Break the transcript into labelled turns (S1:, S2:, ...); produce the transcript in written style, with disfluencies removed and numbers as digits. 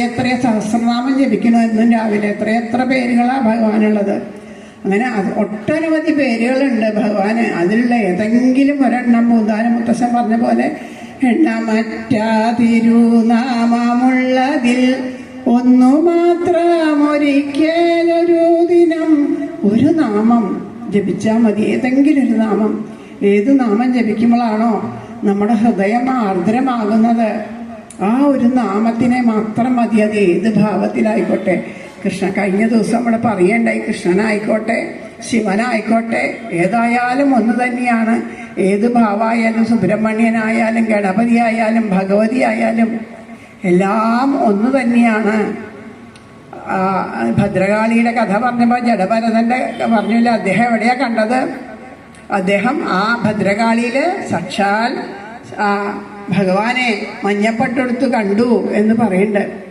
S1: എത്ര സഹസ്രനാമം ജപിക്കണോ എന്നും രാവിലെ എത്ര പേരുകളാണ് ഭഗവാനുള്ളത്. അങ്ങനെ ഒട്ടനവധി പേരുകളുണ്ട് ഭഗവാന്. അതിലുള്ള ഏതെങ്കിലും ഒരെണ്ണം പൂന്താനം മുത്തശ്ശൻ പറഞ്ഞ പോലെ എണ്ണമറ്റ തിരുനാമമുള്ളതിൽ ഒന്നു മാത്രം ഒരിക്കലൊരു ദിനം ഒരു നാമം ജപിച്ചാൽ മതി. ഏതെങ്കിലും ഒരു നാമം. ഏത് നാമം ജപിക്കുമ്പോഴാണോ നമ്മുടെ ഹൃദയം ആർദ്രമാകുന്നത് ആ ഒരു നാമത്തിനെ മാത്രം മതി. അത് ഏത് ഭാവത്തിലായിക്കോട്ടെ. കഴിഞ്ഞ ദിവസം ഇവിടെ പറയണ്ടായി, കൃഷ്ണനായിക്കോട്ടെ ശിവനായിക്കോട്ടെ ഏതായാലും ഒന്ന് തന്നെയാണ്. ഏത് ഭാവമായാലും സുബ്രഹ്മണ്യനായാലും ഗണപതി ആയാലും ഭഗവതി ആയാലും എല്ലാം ഒന്ന് തന്നെയാണ്. ഭദ്രകാളിയുടെ കഥ പറഞ്ഞപ്പോൾ ജഡഭരതന്റെ പറഞ്ഞില്ല, അദ്ദേഹം എവിടെയാ കണ്ടത്? അദ്ദേഹം ആ ഭദ്രകാളിയില് സാക്ഷാൽ ഭഗവാനെ മഞ്ഞപ്പട്ടെടുത്ത് കണ്ടു എന്ന് പറയുന്നുണ്ട്.